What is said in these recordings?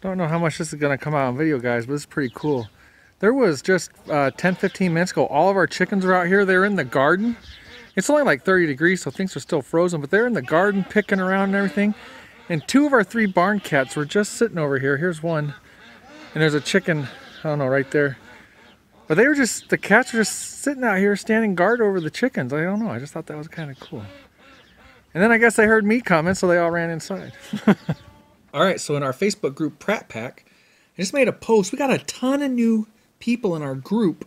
Don't know how much this is going to come out on video, guys, but it's pretty cool. There was just 10-15 minutes ago, all of our chickens are out here. They're in the garden. It's only like 30 degrees, so things are still frozen, but they're in the garden picking around and everything. And 2 of our 3 barn cats were just sitting over here. Here's one. And there's a chicken, I don't know, right there. But they were just, the cats were just sitting out here standing guard over the chickens. I don't know, I just thought that was kind of cool. And then I guess they heard me coming, so they all ran inside. All right, so in our Facebook group, Pratt Pack, I just made a post. We got a ton of new people in our group.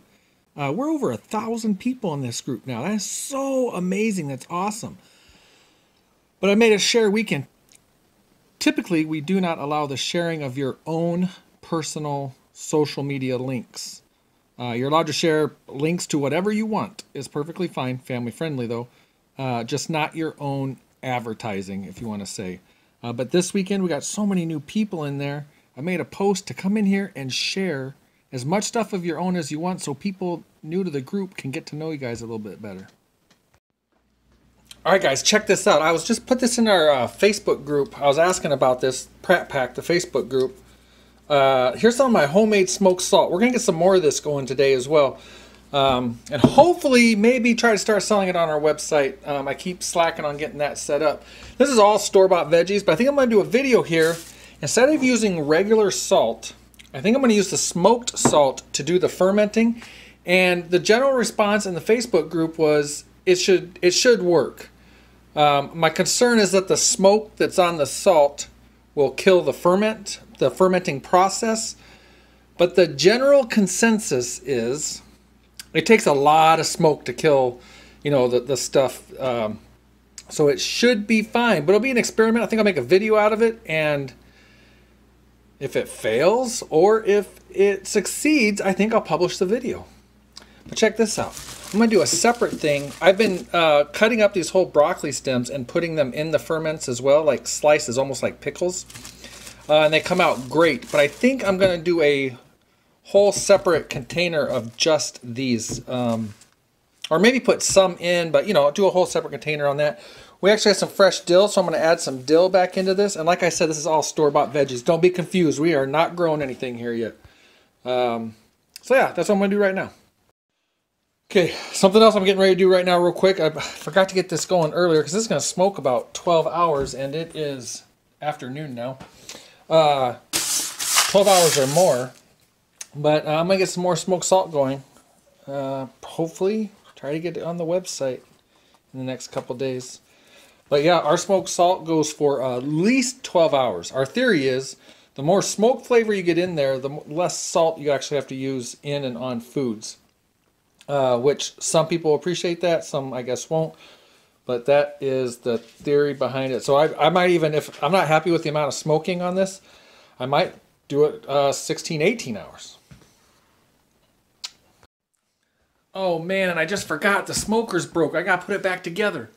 We're over 1,000 people in this group now. That is so amazing. That's awesome. But I made a share weekend. Typically, we do not allow the sharing of your own personal social media links. You're allowed to share links to whatever you want. It's perfectly fine, family friendly though. Just not your own advertising, if you want to say. But this weekend, we got so many new people in there. I made a post to come in here and share as much stuff of your own as you want so people new to the group can get to know you guys a little bit better. All right, guys, check this out. I was just put this in our Facebook group. I was asking about this, Pratt Pack, the Facebook group. Here's some of my homemade smoked salt. We're going to get some more of this going today as well. And hopefully maybe try to start selling it on our website. I keep slacking on getting that set up. This is all store-bought veggies, but I think I'm going to do a video here. Instead of using regular salt, I think I'm going to use the smoked salt to do the fermenting. And the general response in the Facebook group was it should work. My concern is that the smoke that's on the salt will kill the fermenting process. But the general consensus is it takes a lot of smoke to kill, you know, the stuff. So it should be fine, but it'll be an experiment. I think I'll make a video out of it, and if it fails or if it succeeds, I think I'll publish the video. But check this out. I'm going to do a separate thing. I've been cutting up these whole broccoli stems and putting them in the ferments as well, like slices, almost like pickles. And they come out great. But I think I'm going to do a whole separate container of just these. Or maybe put some in, but, you know, do a whole separate container on that. We actually have some fresh dill, so I'm going to add some dill back into this. And like I said, this is all store-bought veggies. Don't be confused. We are not growing anything here yet. So yeah, that's what I'm going to do right now. Okay, something else I'm getting ready to do right now real quick. I forgot to get this going earlier because this is going to smoke about 12 hours, and it is afternoon now. 12 hours or more. But I'm going to get some more smoked salt going. Hopefully, try to get it on the website in the next couple days. But yeah, our smoked salt goes for at least 12 hours. Our theory is the more smoke flavor you get in there, the less salt you actually have to use in and on foods. Which some people appreciate that, some I guess won't. But that is the theory behind it. So I might even, if I'm not happy with the amount of smoking on this, I might do it 16, 18 hours. Oh man, and I just forgot the smoker's broke. I got to put it back together.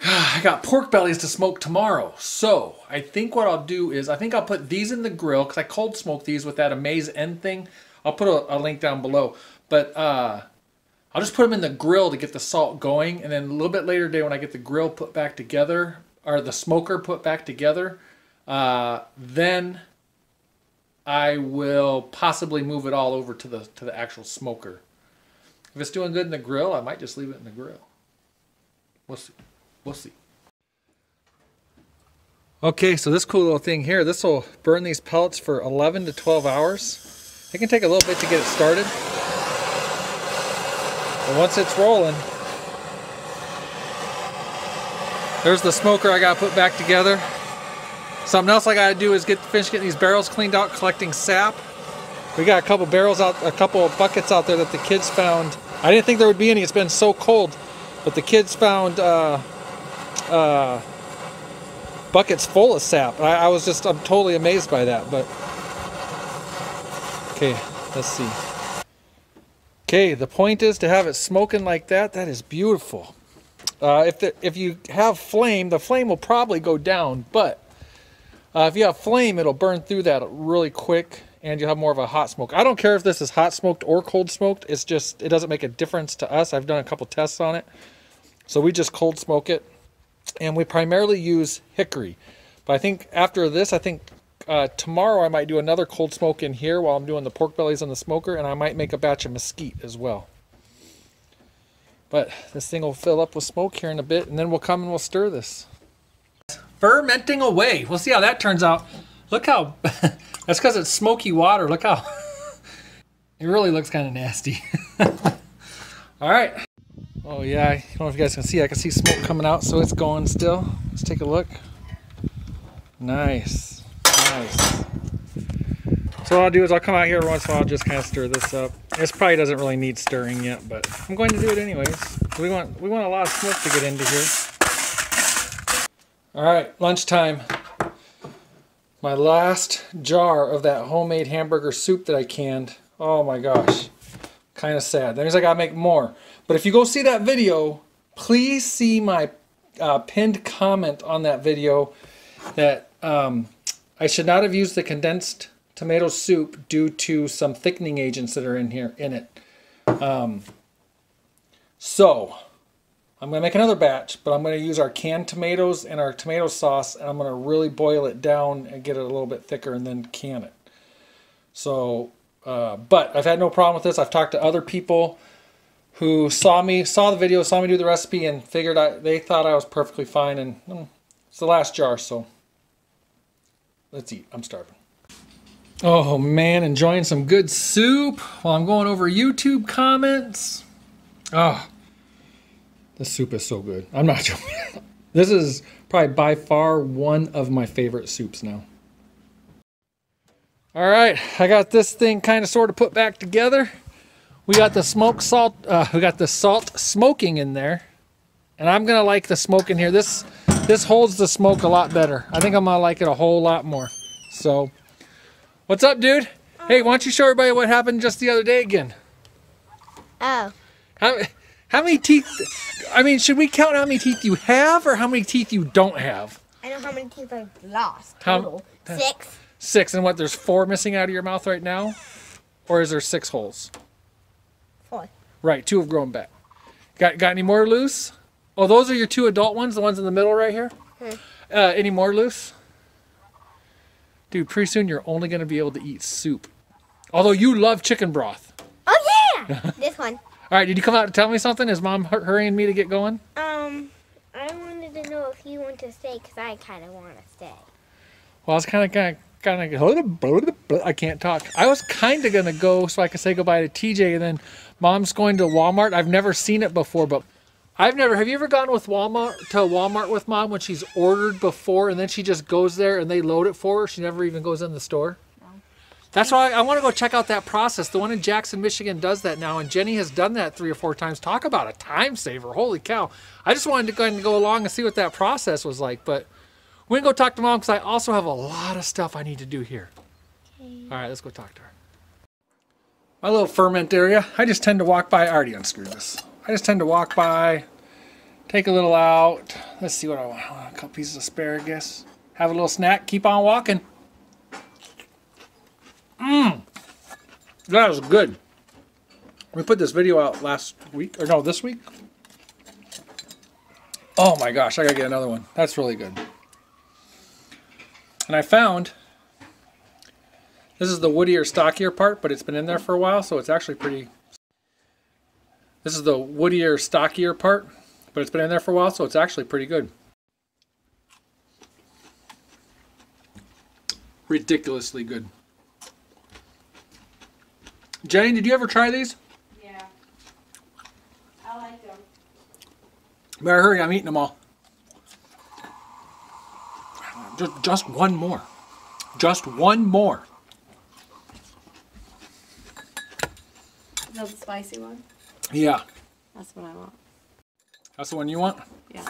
I got pork bellies to smoke tomorrow. So I think what I'll do is I think I'll put these in the grill because I cold smoked these with that Amaze End thing. I'll put a link down below. But I'll just put them in the grill to get the salt going. And then a little bit later today when I get the grill put back together, or the smoker put back together, then I will possibly move it all over to the actual smoker. If it's doing good in the grill, I might just leave it in the grill. We'll see. We'll see. Okay, so this cool little thing here, this will burn these pellets for 11 to 12 hours. It can take a little bit to get it started. But once it's rolling, there's the smoker I got to put back together. Something else I got to do is finish getting these barrels cleaned out, collecting sap. We got a couple barrels out, a couple of buckets out there that the kids found. I didn't think there would be any. It's been so cold, but the kids found buckets full of sap. I'm totally amazed by that. But okay, let's see. Okay, the point is to have it smoking like that. That is beautiful. If you have flame, the flame will probably go down, but if you have flame, it'll burn through that really quick, and you'll have more of a hot smoke. I don't care if this is hot smoked or cold smoked. It's just, it doesn't make a difference to us. I've done a couple tests on it. So we just cold smoke it, and we primarily use hickory. But I think after this, I think Tomorrow I might do another cold smoke in here while I'm doing the pork bellies on the smoker, and I might make a batch of mesquite as well. But this thing will fill up with smoke here in a bit, and then we'll come and we'll stir this. Fermenting away. We'll see how that turns out. Look how, that's because it's smoky water. Look how, it really looks kind of nasty. All right. Oh yeah, I don't know if you guys can see. I can see smoke coming out, so it's going still. Let's take a look. Nice, nice. So what I'll do is I'll come out here once in a while, just kind of stir this up. This probably doesn't really need stirring yet, but I'm going to do it anyways. We want a lot of smoke to get into here. All right, lunchtime. My last jar of that homemade hamburger soup that I canned. Oh my gosh, kind of sad. That means I gotta make more. But if you go see that video, please see my pinned comment on that video that I should not have used the condensed tomato soup due to some thickening agents that are in it. So I'm going to make another batch, but I'm going to use our canned tomatoes and our tomato sauce, and I'm going to really boil it down and get it a little bit thicker and then can it. So, but I've had no problem with this. I've talked to other people who saw the video, saw me do the recipe, and figured they thought I was perfectly fine, and it's the last jar, so let's eat. I'm starving. Oh man, enjoying some good soup while I'm going over YouTube comments. Oh, this soup is so good. I'm not joking. This is probably by far one of my favorite soups now. All right, I got this thing kind of sort of put back together. We got the we got the salt smoking in there, and I'm gonna like the smoke in here. This holds the smoke a lot better. I think I'm gonna like it a whole lot more. So, what's up, dude? Hey, why don't you show everybody what happened just the other day again? Oh. How many teeth? I mean, should we count how many teeth you have, or how many teeth you don't have? I know how many teeth I've lost total. 6. 6, and what? There's 4 missing out of your mouth right now, or is there 6 holes? 4. Right, 2 have grown back. Got any more loose? Oh, those are your 2 adult ones, the ones in the middle right here? Any more loose? Dude, pretty soon you're only going to be able to eat soup. Although you love chicken broth. Oh, yeah! This one. All right, did you come out to tell me something? Is Mom hurrying me to get going? I wanted to know if you want to stay, because I kind of want to stay. Well, I was kind of, I can't talk. I was kind of going to go so I could say goodbye to TJ, and then Mom's going to Walmart. I've never seen it before, but have you ever gone with Walmart with Mom when she's ordered before, and then she just goes there and they load it for her? She never even goes in the store? No. That's why I want to go check out that process. The one in Jackson, Michigan does that now, and Jenny has done that 3 or 4 times. Talk about a time saver. Holy cow. I just wanted to go along and see what that process was like, but we're going to go talk to Mom because I also have a lot of stuff I need to do here. Okay. All right, let's go talk to her. My little ferment area. I just tend to walk by. I already unscrewed this. I just tend to walk by, take a little out. Let's see what I want. A couple pieces of asparagus. Have a little snack. Keep on walking. That was good. We put this video out last week, or no, this week. Oh my gosh, I gotta get another one. That's really good. And I found, this is the woodier, stockier part, but it's been in there for a while, so it's actually pretty. This is the woodier, stockier part, but it's been in there for a while, so it's actually pretty good. Ridiculously good. Jenny, did you ever try these? Yeah. I like them. Better hurry, I'm eating them all. Just one more. Just one more. Is that the spicy one? Yeah. That's what I want. That's the one you want? Yeah.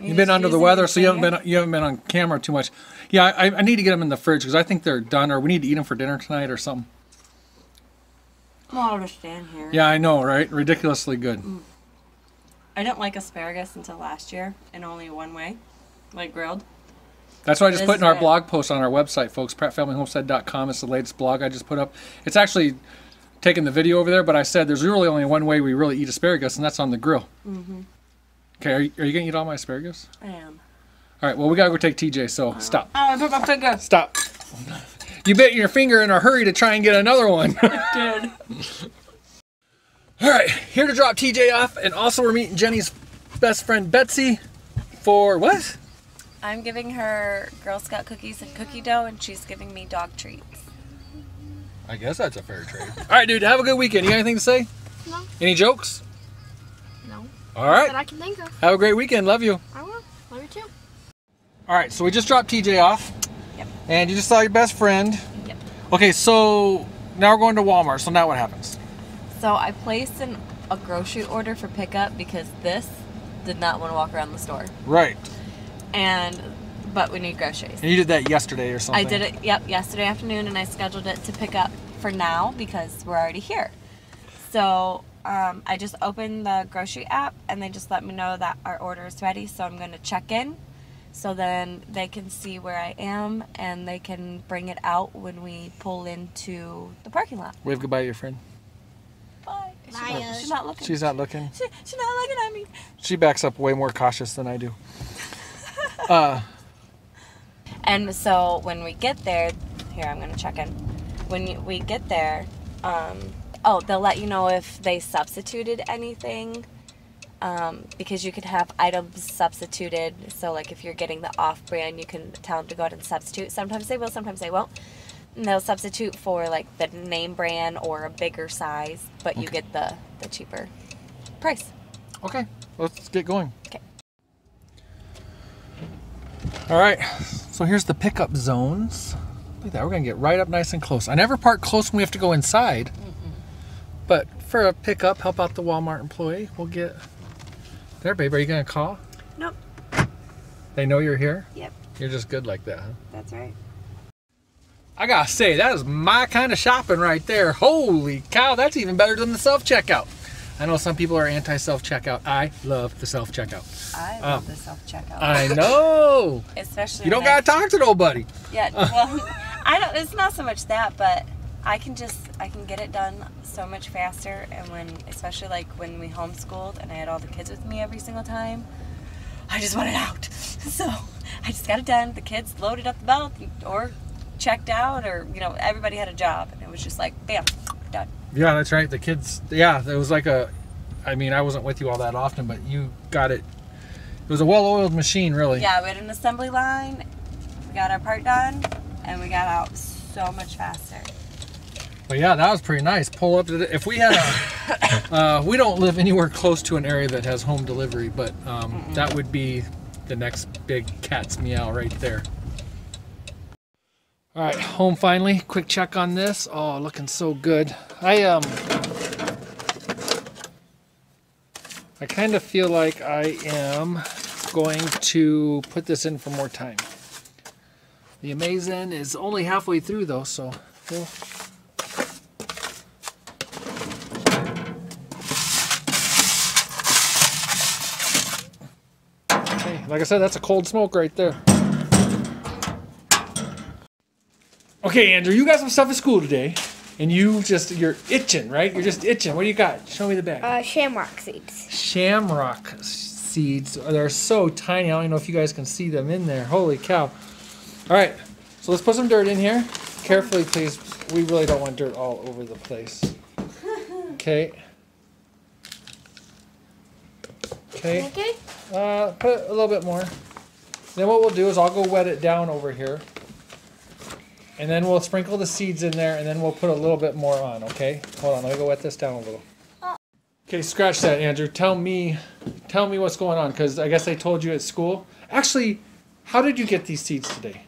You've been under the weather, so you haven't been on camera too much. Yeah, I need to get them in the fridge because I think they're done, or we need to eat them for dinner tonight or something. Well, I'll just stand here. Yeah, I know, right? Ridiculously good. I didn't like asparagus until last year, in only one way, like grilled. That's what I just put in our blog post on our website, folks. PrattFamilyHomestead.com. It's the latest blog I just put up. It's actually taking the video over there, but I said there's really only one way we really eat asparagus, and that's on the grill. Okay, are you going to eat all my asparagus? I am. All right, well, we got to go take TJ, so stop. Oh, I put my finger. Stop. You bit your finger in a hurry to try and get another one. Dude. All right, here to drop TJ off, and also we're meeting Jenny's best friend Betsy for what? I'm giving her Girl Scout cookies and cookie dough, and she's giving me dog treats. I guess that's a fair trade. All right, dude, have a good weekend. You got anything to say? No. Any jokes? No. All right. That I can think of. Have a great weekend. Love you. I will. Love you too. All right, so we just dropped TJ off. Yep. And you just saw your best friend. Yep. Okay, so now we're going to Walmart. So now what happens? So I placed a grocery order for pickup because this did not want to walk around the store. Right. But we need groceries. And you did that yesterday or something. I did it, yep, yesterday afternoon, and I scheduled it to pick up for now because we're already here. So I just opened the grocery app, and they just let me know that our order is ready, so I'm going to check in. So then they can see where I am, and they can bring it out when we pull into the parking lot. Wave goodbye to your friend. Bye. Bye. She's not looking. She's not looking. She's not looking at me. She backs up way more cautious than I do. And so when we get there, here, I'm going to check in. When we get there, they'll let you know if they substituted anything, because you could have items substituted. So like if you're getting the off-brand, you can tell them to go ahead and substitute. Sometimes they will, sometimes they won't. And they'll substitute for like the name brand or a bigger size, but you get the cheaper price. Okay, let's get going. Okay. All right, so here's the pickup zones. Look at that, we're gonna get right up nice and close. I never park close when we have to go inside, but for a pickup, help out the Walmart employee. We'll get there, babe. Are you gonna call? Nope. They know you're here? Yep, You're just good like that, huh? that's right. I gotta say, that is my kind of shopping right there. Holy cow, that's even better than the self-checkout. I know some people are anti-self-checkout. I love the self-checkout. I love the self-checkout. I know. Especially You don't gotta talk to nobody. Yeah, well, I don't. It's not so much that, but I can get it done so much faster. And especially like when we homeschooled and I had all the kids with me every single time, I just wanted out. So I just got it done. The kids loaded up the belt or checked out, or everybody had a job, and it was just like bam, done. Yeah, that's right. The kids, yeah, it was like I mean, I wasn't with you all that often, but you got it. It was a well-oiled machine, really. Yeah, we had an assembly line. We got our part done, and we got out so much faster. But yeah, that was pretty nice. Pull up to if we had we don't live anywhere close to an area that has home delivery, but that would be the next big cat's meow right there. All right, home finally. Quick check on this. Oh, looking so good. I kind of feel like I am going to put this in for more time. The Amazon is only halfway through though, so we'll... Okay, like I said, that's a cold smoke right there. Okay, Andrew, you got some stuff at school today, and you're itching, right? You're just itching. What do you got? Show me the bag. Shamrock seeds. Shamrock seeds. They're so tiny. I don't even know if you guys can see them in there. Holy cow. All right, so let's put some dirt in here. Carefully, please. We really don't want dirt all over the place. Okay. Okay. Okay. Put a little bit more. Then what we'll do is I'll go wet it down over here. And then we'll sprinkle the seeds in there, and then we'll put a little bit more on, okay? Hold on, let me go wet this down a little. Okay, scratch that, Andrew. Tell me what's going on, because I guess they told you at school. Actually, how did you get these seeds today?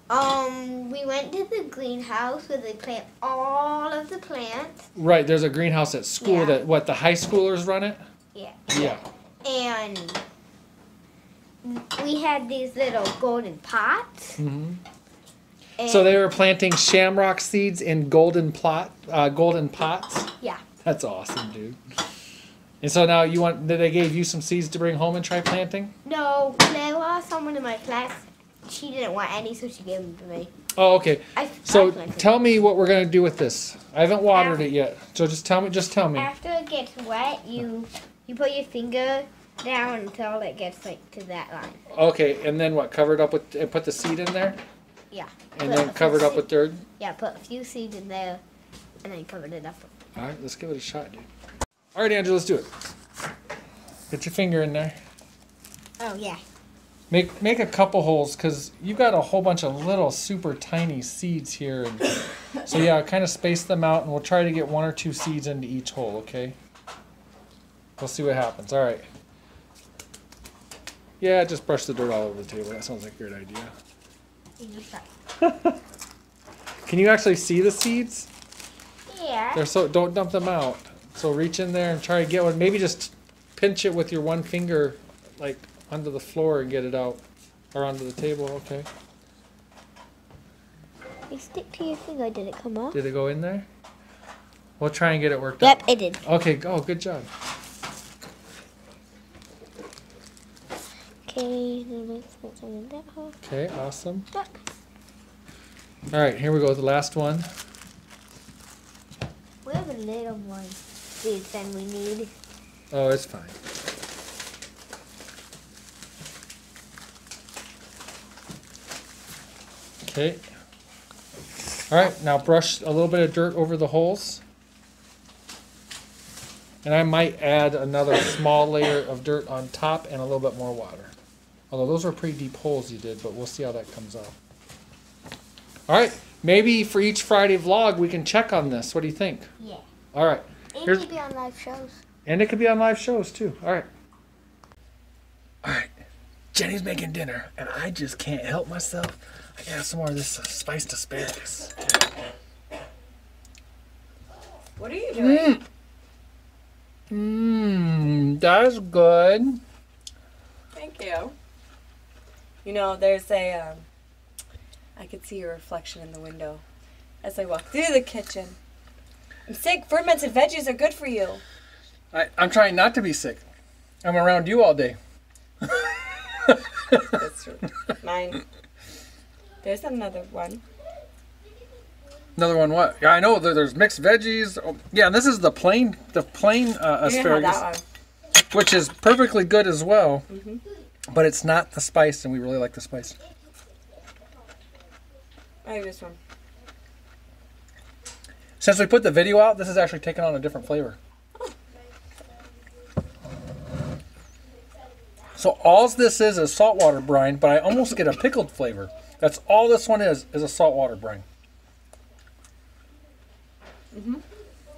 We went to the greenhouse where they plant all of the plants. Right, there's a greenhouse at school Yeah. that, what, the high schoolers run it? Yeah. Yeah. And we had these little golden pots. Mm-hmm. And So they were planting shamrock seeds in golden pots? Yeah. That's awesome, dude. And so now they gave you some seeds to bring home and try planting? No, there was someone in my class. She didn't want any, so she gave them to me. Oh, okay. I So planted tell me what we're gonna do with this. I haven't watered it yet, so just tell me. After it gets wet, you put your finger down until it gets like to that line. Okay, and then what? Cover it up with, and put the seed in there? Yeah. And then cover it up with dirt? Yeah, put a few seeds in there and then covered it up. Alright, let's give it a shot, dude. Alright, Andrew, let's do it. Get your finger in there. Oh, yeah. Make a couple holes, because you got a whole bunch of little super tiny seeds here. And so yeah, kind of space them out, and we'll try to get 1 or 2 seeds into each hole, okay? We'll see what happens. Alright. Yeah, just brush the dirt all over the table. That sounds like a great idea. Can you actually see the seeds? Yeah. They're so, don't dump them out. So reach in there and try to get one. Maybe just pinch it with your one finger, like onto the floor and get it out. Or onto the table, okay. You stick to your finger. Did it come off? Did it go in there? We'll try and get it worked Yep, out. it did. Okay, oh, good job. Okay, let's put some in that hole. Okay, awesome. Yep. Alright, here we go, the last one. We have a little more seeds than we need. Oh, it's fine. Okay. Alright, now brush a little bit of dirt over the holes. And I might add another small layer of dirt on top and a little bit more water. Although those are pretty deep holes you did, but we'll see how that comes out. Alright, maybe for each Friday vlog we can check on this. What do you think? Yeah. Alright. And it could be on live shows. And it could be on live shows too. Alright. Alright. Jenny's making dinner, and I just can't help myself. I got some more of this spiced asparagus. What are you doing? That's good. Thank you. You know, there's a, I could see your reflection in the window as I walk through the kitchen. I'm sick. Fermented veggies are good for you. I'm trying not to be sick. I'm around you all day. That's true. Mine. There's another one. Another one what? Yeah, I know there's mixed veggies. Oh, yeah, and this is the plain asparagus, That one. which is perfectly good as well. But it's not the spice, and we really like the spice. I like this one. Since we put the video out, this is actually taking on a different flavor. So all this is saltwater brine, but I almost get a pickled flavor. That's all this one is a saltwater brine.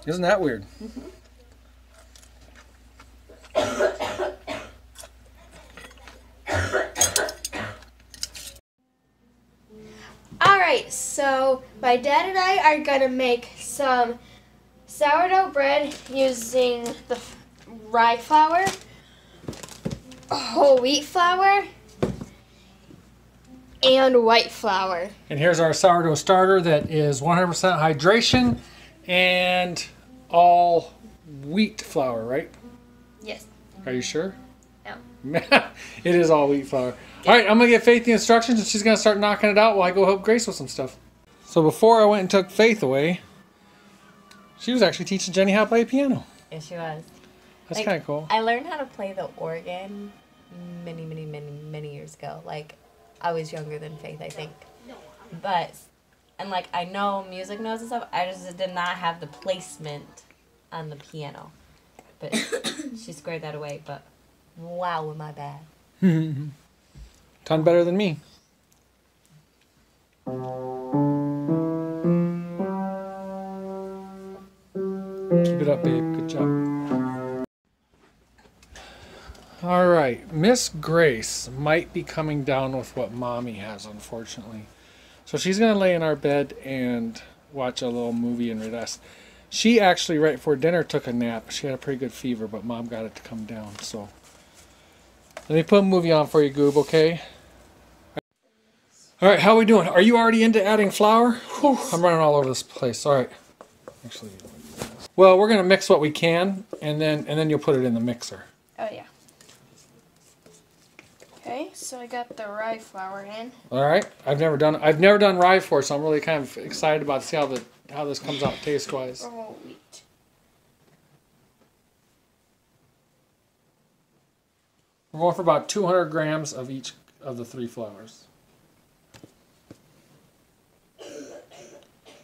Isn't that weird? Alright, so my dad and I are going to make some sourdough bread using the rye flour, whole wheat flour, and white flour. And here's our sourdough starter that is 100% hydration and all wheat flour, right? Yes. Are you sure? No. It is all wheat flour. All right, I'm going to give Faith the instructions, and she's going to start knocking it out while I go help Grace with some stuff. So before I went and took Faith away, she was actually teaching Jenny how to play piano. Yeah, she was. That's kind of cool. I learned how to play the organ many years ago. Like, I was younger than Faith, I think. But, and like, I know music notes and stuff. I just did not have the placement on the piano. But she squared that away. But, wow, am I bad. Ton better than me. Keep it up, babe. Good job. All right, Miss Grace might be coming down with what Mommy has, unfortunately. So she's going to lay in our bed and watch a little movie and rest. She actually, right before dinner, took a nap. She had a pretty good fever, but Mom got it to come down. So let me put a movie on for you, Goob, okay? All right, how are we doing? Are you already into adding flour? Whew, I'm running all over this place. All right. Actually, well, we're going to mix what we can, and then you'll put it in the mixer. Oh, yeah. Okay, so I got the rye flour in. All right. I've never done rye before, so I'm really kind of excited about to see how this comes out taste-wise. Or whole wheat. We're going for about 200 grams of each of the 3 flours.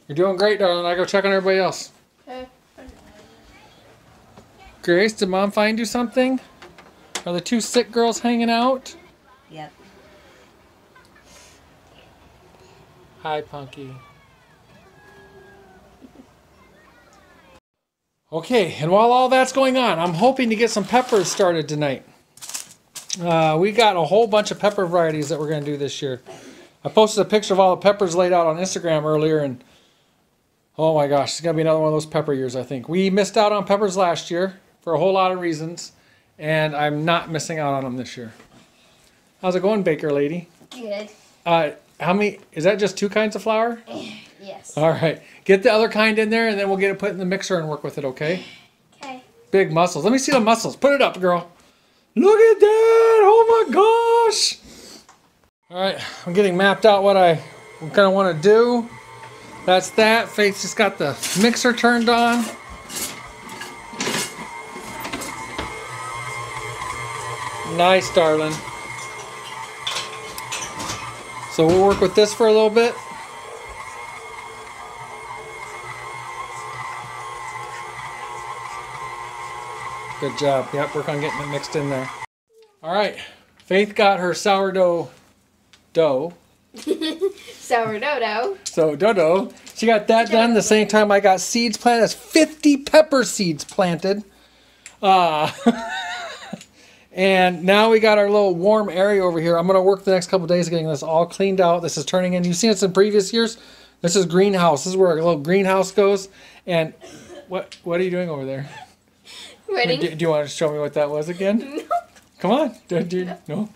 You're doing great, darling. I go check on everybody else. Okay. Grace, did Mom find you something? Are the 2 sick girls hanging out? Yep. Hi, Punky. Okay, and while all that's going on, I'm hoping to get some peppers started tonight. We got a whole bunch of pepper varieties that we're going to do this year. I posted a picture of all the peppers laid out on Instagram earlier, and oh my gosh, it's going to be another one of those pepper years, I think. We missed out on peppers last year for a whole lot of reasons, and I'm not missing out on them this year. How's it going, Baker Lady? Good. How many, is that just 2 kinds of flour? Yes. All right. Get the other kind in there, and then we'll get it put in the mixer and work with it, okay? Okay. Big muscles. Let me see the muscles. Put it up, girl. Look at that. Oh, my gosh. All right. I'm getting mapped out what I kind of want to do. That's that. Faith's just got the mixer turned on. Nice, darling. So we'll work with this for a little bit. Good job. Yep, work on getting it mixed in there. All right. Faith got her sourdough dough. Sourdough dough. So dodo. She got that done the same time I got seeds planted. That's 50 pepper seeds planted. And now we got our little warm area over here. I'm going to work the next couple days getting this all cleaned out. This is turning in. You've seen this in previous years. This is greenhouse. This is where our little greenhouse goes. And what are you doing over there? Wedding. Do you want to show me what that was again? No. Come on. No.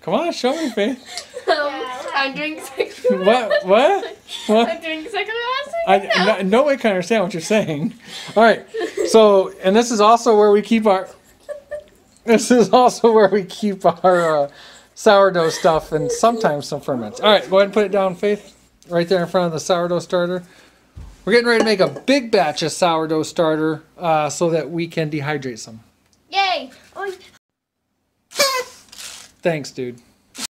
Come on, show me, Faith. I'm doing second. What? I'm doing second last. No way can understand what you're saying. All right. So, and this is also where we keep our. This is also where we keep our sourdough stuff and sometimes some ferments. All right, go ahead and put it down, Faith. Right there in front of the sourdough starter. We're getting ready to make a big batch of sourdough starter so that we can dehydrate some. Yay! Thanks, dude.